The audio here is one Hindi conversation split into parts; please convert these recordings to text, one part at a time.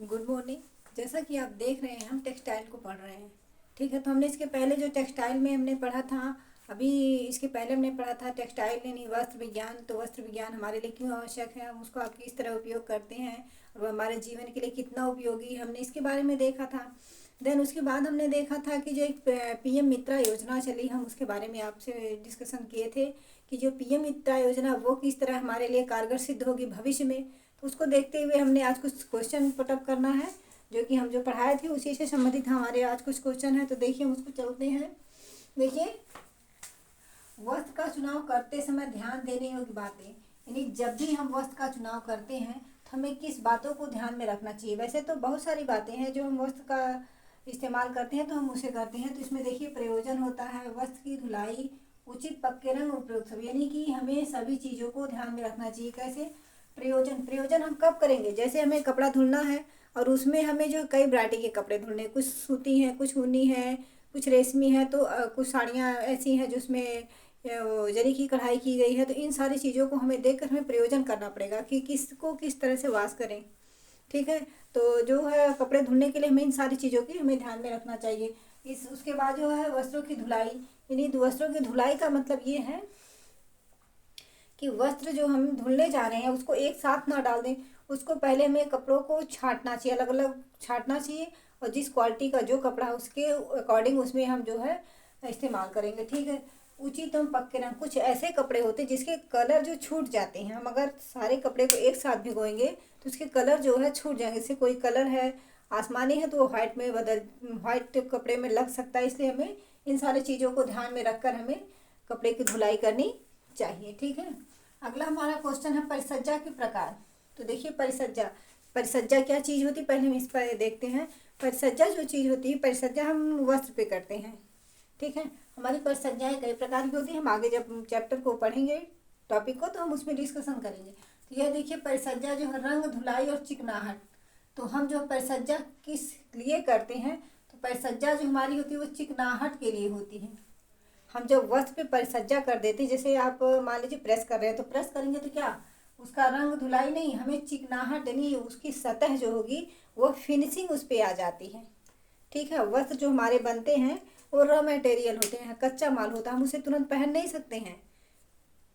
Good morning. जैसा कि आप देख रहे हैं हम टेक्सटाइल को पढ़ रहे हैं। ठीक है, तो हमने इसके पहले जो टेक्सटाइल में हमने पढ़ा था, अभी इसके पहले हमने पढ़ा था टेक्सटाइल यानी वस्त्र विज्ञान। तो वस्त्र विज्ञान हमारे लिए क्यों आवश्यक है, हम उसको आप किस तरह उपयोग करते हैं और वो हमारे जीवन के लिए कितना उपयोगी, हमने इसके बारे में देखा था। देन उसके बाद हमने देखा था कि जो एक पीएम मित्रा योजना चली, हम उसके बारे में आपसे डिस्कशन किए थे कि जो पीएम मित्रा योजना वो किस तरह हमारे लिए कारगर सिद्ध होगी भविष्य में। तो उसको देखते हुए हमने आज कुछ क्वेश्चन पुटअप करना है, जो कि हम जो पढ़ाए थे उसी से संबंधित हमारे आज कुछ क्वेश्चन है। तो देखिए हम उसको चलते हैं। देखिए, वस्त्र का चुनाव करते समय ध्यान देने योग्य बातें, यानी जब भी हम वस्त्र का चुनाव करते हैं तो हमें किस बातों को ध्यान में रखना चाहिए। वैसे तो बहुत सारी बातें हैं जो हम वस्त्र का इस्तेमाल करते हैं तो हम उसे करते हैं। तो इसमें देखिए प्रयोजन होता है, वस्त्र की धुलाई, उचित पक्के रंग, उपयोग सब, यानी कि हमें सभी चीज़ों को ध्यान में रखना चाहिए। कैसे? प्रयोजन प्रयोजन हम कब करेंगे? जैसे हमें कपड़ा धुलना है और उसमें हमें जो कई वैरायटी के कपड़े धुलने, कुछ सूती हैं, कुछ ऊनी है, कुछ रेशमी है, तो कुछ साड़ियाँ ऐसी हैं जिसमें वो जरी की कढ़ाई की गई है। तो इन सारी चीज़ों को हमें देखकर हमें प्रयोजन करना पड़ेगा कि किसको किस तरह से वाश करें। ठीक है, तो जो है कपड़े धुलने के लिए हमें इन सारी चीज़ों की हमें ध्यान में रखना चाहिए। इस उसके बाद जो है वस्त्रों की धुलाई, यानी वस्त्रों की धुलाई का मतलब ये है कि वस्त्र जो हम धुलने जा रहे हैं उसको एक साथ ना डाल दें। उसको पहले हमें कपड़ों को छांटना चाहिए, अलग अलग छांटना चाहिए, और जिस क्वालिटी का जो कपड़ा है उसके अकॉर्डिंग उसमें हम जो है इस्तेमाल करेंगे। ठीक है, उचित एवं पक्के रंग, कुछ ऐसे कपड़े होते हैं जिसके कलर जो छूट जाते हैं। हम अगर सारे कपड़े को एक साथ भिगोएंगे तो उसके कलर जो है छूट जाएंगे। जैसे कोई कलर है आसमानी है तो वो वाइट में बदल, वाइट कपड़े में लग सकता है। इसलिए हमें इन सारी चीज़ों को ध्यान में रखकर हमें कपड़े की धुलाई करनी चाहिए। ठीक है, अगला हमारा क्वेश्चन है परिसज्जा के प्रकार। तो देखिए परिसज्जा, परिसज्जा क्या चीज़ होती है पहले हम इस पर देखते हैं। परिसज्जा जो चीज़ होती है, परिसज्जा हम वस्त्र पे करते हैं। ठीक है, हमारी परिसज्जाएं कई प्रकार की होती है। हम आगे जब चैप्टर को पढ़ेंगे टॉपिक को तो हम उसमें डिस्कशन करेंगे। तो यह देखिए परिसज्जा जो है रंग, धुलाई और चिकनाहट। तो हम जो परिसज्जा किस लिए करते हैं, तो परिसज्जा जो हमारी होती है वो चिकनाहट के लिए होती है। हम जब वस्त्र पे परिसज्जा कर देते हैं, जैसे आप मान लीजिए प्रेस कर रहे हैं, तो प्रेस करेंगे तो क्या उसका रंग धुलाई नहीं, हमें चिकनाहट यानी उसकी सतह जो होगी वो फिनिशिंग उस पर आ जाती है। ठीक है, वस्त्र जो हमारे बनते हैं वो रॉ मटेरियल होते हैं, कच्चा माल होता है, हम उसे तुरंत पहन नहीं सकते हैं।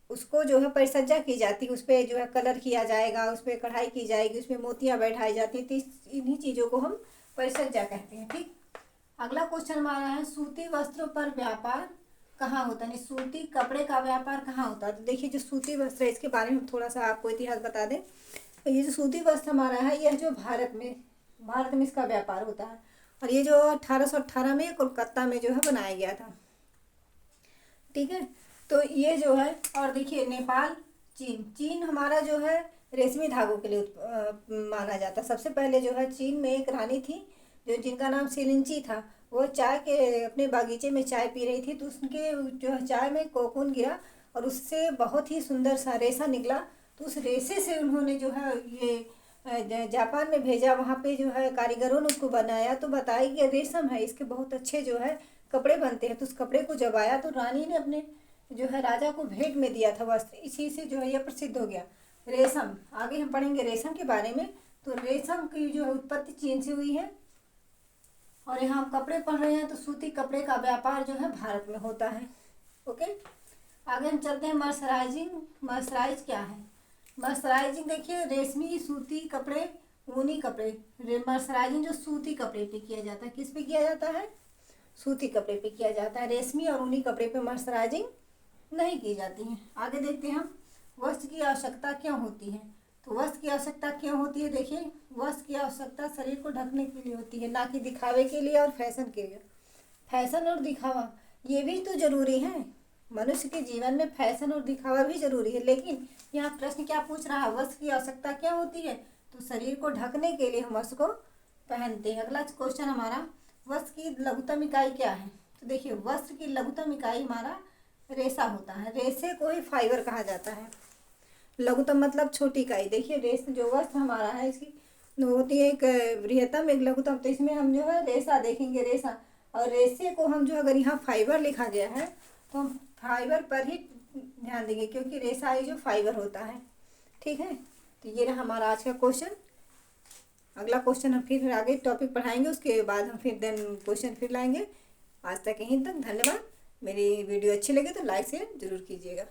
उसको जो है परिसज्जा की जाती है, उस पर जो है कलर किया जाएगा, उस पर कढ़ाई की जाएगी, उसमें मोतियाँ बैठाई जाती हैं। तो इन्हीं चीज़ों को हम परिसज्जा कहते हैं। ठीक, अगला क्वेश्चन हमारा है सूती वस्त्रों पर व्यापार कहाँ होता है, सूती कपड़े का व्यापार कहाँ होता है। तो देखिए जो सूती वस्त्र है इसके बारे में थोड़ा सा आपको इतिहास बता दें। तो ये जो सूती वस्त्र हमारा है यह जो भारत में इसका व्यापार होता है। और ये जो 1818 में कोलकाता में जो है बनाया गया था। ठीक है, तो ये जो है, और देखिए नेपाल, चीन हमारा जो है रेशमी धागों के लिए माना जाता है। सबसे पहले जो है चीन में एक रानी थी जो जिनका नाम सिलिंची था। वो चाय के अपने बागीचे में चाय पी रही थी, तो उसके जो है चाय में कोकून गिरा और उससे बहुत ही सुंदर सा रेशा निकला। तो उस रेशे से उन्होंने जो है ये जापान में भेजा, वहाँ पे जो है कारीगरों ने उसको बनाया। तो बताया कि रेशम है, इसके बहुत अच्छे जो है कपड़े बनते हैं। तो उस कपड़े को जब आया तो रानी ने अपने जो है राजा को भेंट में दिया था वस्त्र, इसी से जो है यह प्रसिद्ध हो गया रेशम। आगे हम पढ़ेंगे रेशम के बारे में। तो रेशम की जो है उत्पत्ति चीन से हुई है। और यहाँ हम कपड़े पढ़ रहे हैं तो सूती कपड़े का व्यापार जो है भारत में होता है। ओके, आगे हम चलते हैं मर्सराइजिंग। मर्सराइज क्या है? मर्सराइजिंग देखिए रेशमी, सूती कपड़े, ऊनी कपड़े। मर्सराइजिंग जो सूती कपड़े पे किया जाता है, किस पे किया जाता है? सूती कपड़े पे किया जाता है। रेशमी और ऊनी कपड़े पे मर्सराइजिंग नहीं की जाती है। आगे देखते हैं हम वस्त्र की आवश्यकता क्यों होती है। तो वस्त्र की आवश्यकता क्यों होती है? देखिए वस्त्र की आवश्यकता शरीर को ढकने के लिए होती है, ना कि दिखावे के लिए और फैशन के लिए। फैशन और दिखावा ये भी तो जरूरी है, मनुष्य के जीवन में फैशन और दिखावा भी जरूरी है। लेकिन यहाँ प्रश्न क्या पूछ रहा है, वस्त्र की आवश्यकता क्या होती है? तो शरीर को ढकने के लिए हम वस्त्र को पहनते हैं। अगला क्वेश्चन हमारा, वस्त्र की लघुतम इकाई क्या है? तो देखिए वस्त्र की लघुतम इकाई हमारा रेशा होता है। रेशे को ही फाइबर कहा जाता है। लघुतम मतलब छोटी इकाई। देखिए रेस जो वस्त्र हमारा है इसकी होती है एक बृहत्तम, एक लघुतम। तो इसमें हम जो है रेशा देखेंगे, रेशा। और रेशे को हम जो अगर यहाँ फाइबर लिखा गया है तो हम फाइबर पर ही ध्यान देंगे, क्योंकि रेशा ही जो फाइबर होता है। ठीक है, तो ये रहा हमारा आज का क्वेश्चन। अगला क्वेश्चन हम फिर आगे टॉपिक पढ़ाएंगे, उसके बाद हम फिर देन क्वेश्चन फिर लाएंगे। आज तक यहीं तक, धन्यवाद। मेरी वीडियो अच्छी लगे तो लाइक शेयर जरूर कीजिएगा।